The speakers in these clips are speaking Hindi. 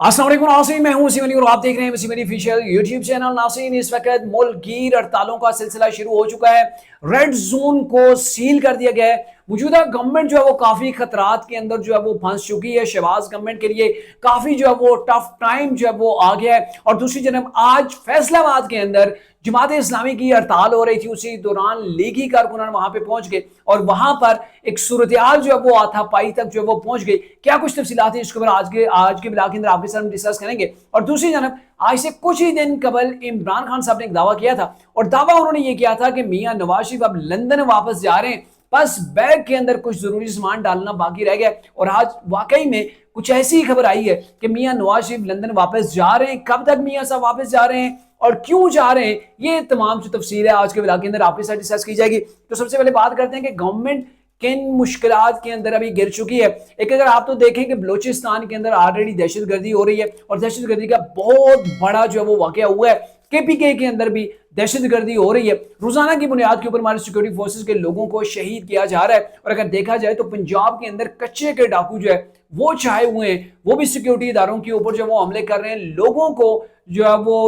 अस्सलाम वालेकुम नाज़रीन, मैं हूं सिमनी और आप देख रहे हैं सिमनी ऑफिशियल यूट्यूब चैनल। नाज़रीन, इस वक्त मुल्कगीर हड़तालों का सिलसिला शुरू हो चुका है। रेड जोन को सील कर दिया गया है। मौजूदा गवर्नमेंट जो है वो काफी खतरात के अंदर जो है वो फंस चुकी है। शहबाज गवर्नमेंट के लिए काफी जो है वो टफ टाइम जो है वो आ गया है। और दूसरी तरफ आज फैसलाबाद के अंदर जमात इस्लामी की हड़ताल हो रही थी, उसी दौरान लीगी कारकुनान वहां पे पहुंच गए और वहां पर एक सूरत-ए-हाल जो है वो हाथापाई तक जो है वो पहुंच गई। क्या कुछ तफसीलात है इसके ऊपर आज के ब्लॉग के अंदर आपके साथ डिस्कस करेंगे। और दूसरी तरफ आज से कुछ ही दिन कबल इमरान खान साहब ने एक दावा किया था और दावा उन्होंने ये किया था कि मियां नवाज शरीफ अब लंदन वापस जा रहे हैं, बस बैग के अंदर कुछ जरूरी सामान डालना बाकी रह गया। और आज वाकई में कुछ ऐसी खबर आई है कि मियां नवाज शरीफ लंदन वापस जा रहे हैं। कब तक मियां साहब वापस जा रहे हैं और क्यों जा रहे हैं, ये तमाम जो तफसील है आज के ब्लॉग के अंदर आपके साथ डिस्कस की जाएगी। तो सबसे पहले बात करते हैं कि गवर्नमेंट किन मुश्किलात के अंदर अभी गिर चुकी है। एक अगर आप तो देखें कि बलोचिस्तान के अंदर ऑलरेडी दहशतगर्दी हो रही है और दहशतगर्दी का बहुत बड़ा जो है वो वाकया हुआ है। केपीके के अंदर भी दहशतगर्दी हो रही है। रोजाना की बुनियाद के ऊपर हमारे सिक्योरिटी फोर्सेस के लोगों को शहीद किया जा रहा है। और अगर देखा जाए तो पंजाब के अंदर कच्चे के डाकू जो है वो छाए हुए हैं, वो भी सिक्योरिटी इदारों के ऊपर जो वो हमले कर रहे हैं। लोगों को जो है वो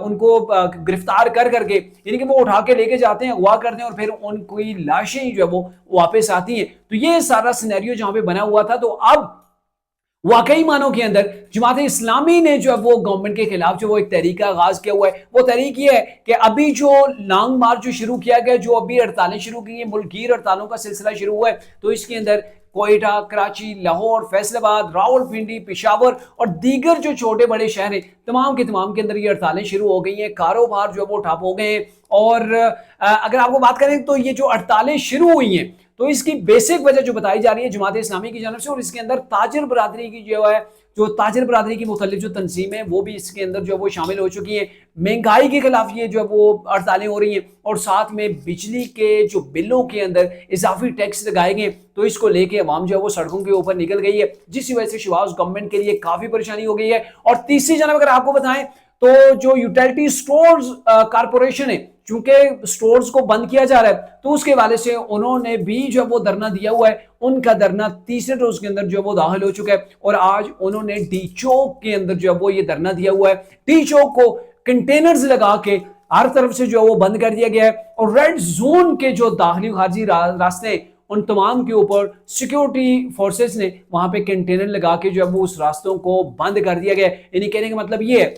उनको गिरफ्तार कर करके यानी कि वो उठा के लेके जाते हैं, अगवा करते हैं और फिर उनकी लाशें जो है वो वापस आती हैं। तो ये सारा सिनेरियो जहां पे बना हुआ था, तो अब वाकई मानों के अंदर जमात इस्लामी ने जो है वो गवर्नमेंट के खिलाफ जो वो एक तहरीक का आगाज किया हुआ है। वो तहरीक ये है कि अभी जो लॉन्ग मार्च जो शुरू किया गया, जो अभी हड़तालें शुरू की हैं, मुल्कगीर हड़तालों का सिलसिला शुरू हुआ है, तो इसके अंदर कोयटा, कराची, लाहौर, फैसलाबाद, रावलपिंडी, पेशावर और दीगर जो छोटे बड़े शहर हैं तमाम के तमाम के अंदर ये हड़तालें शुरू हो गई हैं। कारोबार जो है वो ठप हो गए हैं। और अगर आपको बात करें तो ये जो हड़तालें शुरू हुई हैं तो इसकी बेसिक वजह जो बताई जा रही है जमात इस्लामी की जानब से, और इसके अंदर ताजिर बरादरी की जो है जो ताजिर बरादरी की मुख्तलिफ जो तंजीम है वो भी इसके अंदर जो है वो शामिल हो चुकी है। महंगाई के खिलाफ ये जो है वो हड़तालें हो रही हैं और साथ में बिजली के जो बिलों के अंदर इजाफी टैक्स लगाए गए, तो इसको लेके अवाम जो है वो सड़कों के ऊपर निकल गई है, जिसकी वजह से शहबाज गवर्नमेंट के लिए काफी परेशानी हो गई है। और तीसरी जानब अगर आपको बताएं तो जो यूटिलिटी स्टोर्स कारपोरेशन है, चूंकि स्टोर्स को बंद किया जा रहा है तो उसके हवाले से उन्होंने भी जो वो धरना दिया हुआ है। उनका धरना तीसरे रोज के अंदर जो वो दाखिल हो चुका है और आज उन्होंने डी चौक के अंदर जो वो ये धरना दिया हुआ है। डी चौक को कंटेनर्स लगा के हर तरफ से जो वो बंद कर दिया गया है और रेड जोन के जो दाखिली खारजी रास्ते उन तमाम के ऊपर सिक्योरिटी फोर्सेस ने वहां पे कंटेनर लगा के जो है वो उस रास्तों को बंद कर दिया गया है। यानी कहने का मतलब ये है,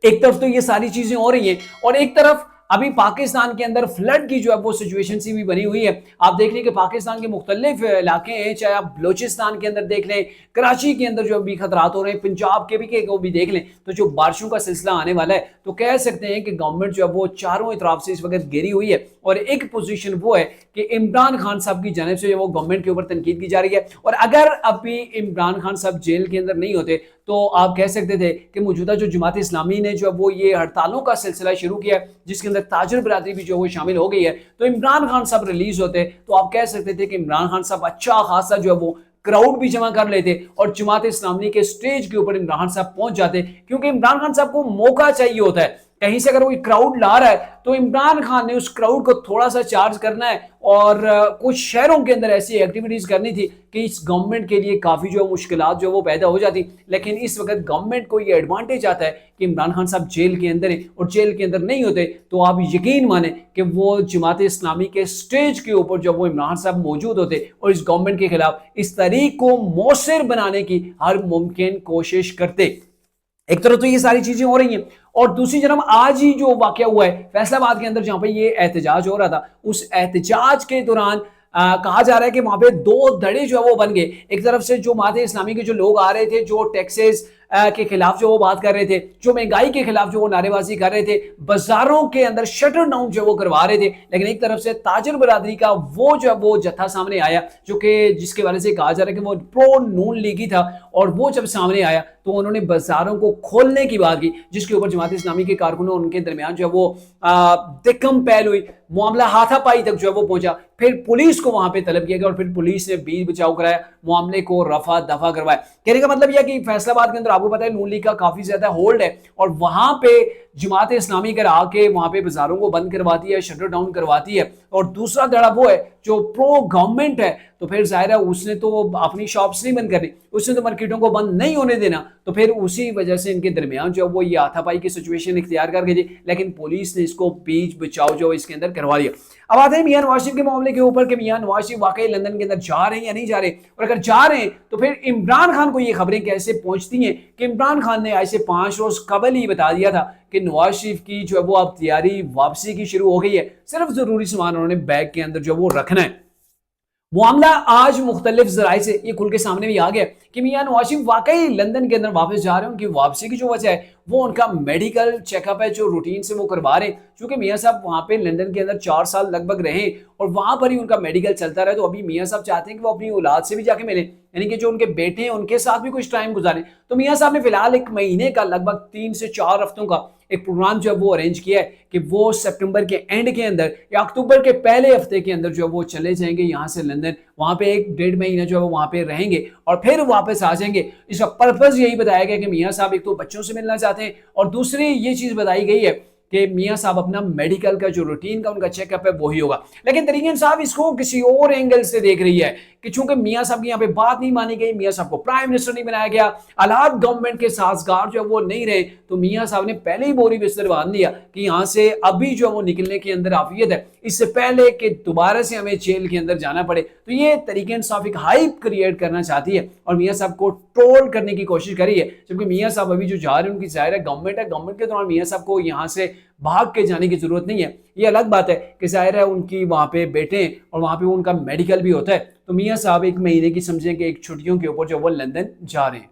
एक तरफ तो ये सारी चीजें हो रही हैं और एक तरफ अभी पाकिस्तान के अंदर फ्लड की जो है वो सिचुएशन सी भी बनी हुई है। आप देख लें कि पाकिस्तान के मुख्तलिफ इलाके हैं, चाहे आप बलोचिस्तान के अंदर देख लें, कराची के अंदर जो भी खतरात हो रहे हैं, पंजाब के भी को भी देख लें, तो जो बारिशों का सिलसिला आने वाला है तो कह सकते हैं कि गवर्नमेंट जो है वो चारों तरफ से इस वक्त गिरी हुई है। और एक पोजीशन वो है कि इमरान खान साहब की जानिब से वो गवर्नमेंट के ऊपर तनकीद की जा रही है। और अगर अभी इमरान खान साहब जेल के अंदर नहीं होते तो आप कह सकते थे कि मौजूदा जो जमात इस्लामी ने जो वो ये हड़तालों का सिलसिला शुरू किया, जिसके अंदर ताजिर बरादरी भी जो वो शामिल हो गई है, तो इमरान खान साहब रिलीज होते तो आप कह सकते थे कि इमरान खान साहब अच्छा खासा जो है वो क्राउड भी जमा कर लेते और जमात इस्लामी के स्टेज के ऊपर इमरान खान साहब पहुंच जाते। क्योंकि इमरान खान साहब को मौका चाहिए होता है, कहीं से अगर कोई क्राउड ला रहा है तो इमरान खान ने उस क्राउड को थोड़ा सा चार्ज करना है और कुछ शहरों के अंदर ऐसी एक्टिविटीज करनी थी कि इस गवर्नमेंट के लिए काफी जो मुश्किलात जो वो पैदा हो जाती। लेकिन इस वक्त गवर्नमेंट को ये एडवांटेज आता है कि इमरान खान साहब जेल के अंदर है और जेल के अंदर नहीं होते तो आप यकीन माने कि वो जमात इस्लामी के स्टेज के ऊपर जब वो इमरान साहब मौजूद होते और इस गवर्नमेंट के खिलाफ इस तरीक को मौसर बनाने की हर मुमकिन कोशिश करते। एक तरफ तो ये सारी चीजें हो रही हैं और दूसरी तरफ आज ही जो वाकया हुआ है फैसलाबाद के अंदर जहां पे ये एहतजाज हो रहा था, उस एहतजाज के दौरान कहा जा रहा है कि वहां पे दो धड़े जो है वो बन गए। एक तरफ से जो जमात इस्लामी के जो लोग आ रहे थे, जो टैक्सेस के खिलाफ जो वो बात कर रहे थे, जो महंगाई के खिलाफ जो वो नारेबाजी कर रहे थे, बाजारों के अंदर शटर डाउन जो वो करवा रहे थे। लेकिन एक तरफ से ताजिर बरादरी का वो जो वो जत्था सामने आया जो कि जिसके वजह से कहा जा रहा है कि वो प्रो नून लीगी था, और वो जब सामने आया तो उन्होंने बाजारों को खोलने की बात की, जिसके ऊपर जमात इस्लामी के कारकुनों उनके दरमियान जो है वो दिक्कम पहल हुई, मामला हाथापाई तक जो है वो पहुंचा। फिर पुलिस को वहां पे तलब किया गया और फिर पुलिस ने बीच बचाव कराया, मामले को रफा दफा करवाया। कहने का मतलब यह कि फैसलाबाद के अंदर आपको पता है नून लीग का काफी ज्यादा होल्ड है और वहां पे जमात इस्लामी कर आके वहां पे बाजारों को बंद करवाती है, शटर डाउन करवाती है। और दूसरा धड़ा वो है जो प्रो गवर्नमेंट है, तो फिर जाहिर है उसने तो अपनी शॉप्स नहीं बंद करनी, उसने तो मार्केटों को बंद नहीं होने देना। तो फिर उसी वजह से इनके दरमियान जो वो ये हाथापाई की सिचुएशन इख्तियार कर गई, लेकिन पुलिस ने इसको बीच बचाव जो इसके अंदर करवा दिया। अब आते हैं मियां नवाज शरीफ के मामले के ऊपर कि मियां नवाज शरीफ वाकई लंदन के अंदर जा रहे हैं या नहीं जा रहे, और अगर जा रहे हैं तो फिर इमरान खान को ये खबरें कैसे पहुंचती हैं कि इमरान खान ने ऐसे 5 रोज कबल ही बता दिया था कि नवाज शरीफ की जो है वो अब तैयारी वापसी की शुरू हो गई है, सिर्फ जरूरी सामान उन्होंने बैग के अंदर जो वो रखना है। मामला आज मुख्तलिफ जराए से ये खुल के सामने भी आ गया कि मियां नवाज शरीफ वाकई लंदन के अंदर वापस जा रहे हैं। उनकी वापसी की जो वजह है वो उनका मेडिकल चेकअप है जो रूटीन से वो करवा रहे हैं, क्योंकि मियां साहब वहां पे लंदन के अंदर 4 साल लगभग रहे और वहां पर ही उनका मेडिकल चलता रहे। तो अभी मियां साहब चाहते हैं कि वो अपनी औलाद से भी जाके मिले, यानी कि जो उनके बेटे हैं उनके साथ भी कुछ टाइम गुजारें। तो मियां साहब ने फिलहाल 1 महीने का लगभग 3 से 4 हफ्तों का एक प्रोग्राम जो है वो अरेंज किया है कि वो सितंबर के एंड के अंदर या अक्टूबर के पहले हफ्ते के अंदर जो है वो चले जाएंगे यहाँ से लंदन, वहां पे 1-1.5 महीना जो है वो वहां पे रहेंगे और फिर वापस आ जाएंगे। इसका पर्पस यही बताया गया कि मियां साहब एक तो बच्चों से मिलना चाहते हैं और दूसरी ये चीज बताई गई है कि मियां साहब अपना मेडिकल का जो रूटीन का उनका चेकअप है वही होगा। लेकिन तरीके साहब इसको किसी और एंगल से देख रही है कि चूंकि मियां साहब की यहाँ पे बात नहीं मानी गई, मियां साहब को प्राइम मिनिस्टर नहीं बनाया गया, हालात गवर्नमेंट के साजगार जो है वो नहीं रहे, तो मियां साहब ने पहले ही बोरी बिस्तर बांध दिया कि यहाँ से अभी जो है वो निकलने के अंदर आफियत है, इससे पहले कि दोबारा से हमें जेल के अंदर जाना पड़े। तो ये तरीके इंसाफ एक हाइप क्रिएट करना चाहती है और मियां साहब को ट्रोल करने की कोशिश करी है, जबकि मियां साहब अभी जो जा रहे हैं उनकी जाहिर है गवर्नमेंट के दौरान मियां साहब को यहाँ से भाग के जाने की जरूरत नहीं है। ये अलग बात है कि जाहिर है उनकी वहां पे बेटे और वहां पे उनका मेडिकल भी होता है। तो मियां साहब 1 महीने की समझें कि एक छुट्टियों के ऊपर जो वो लंदन जा रहे हैं।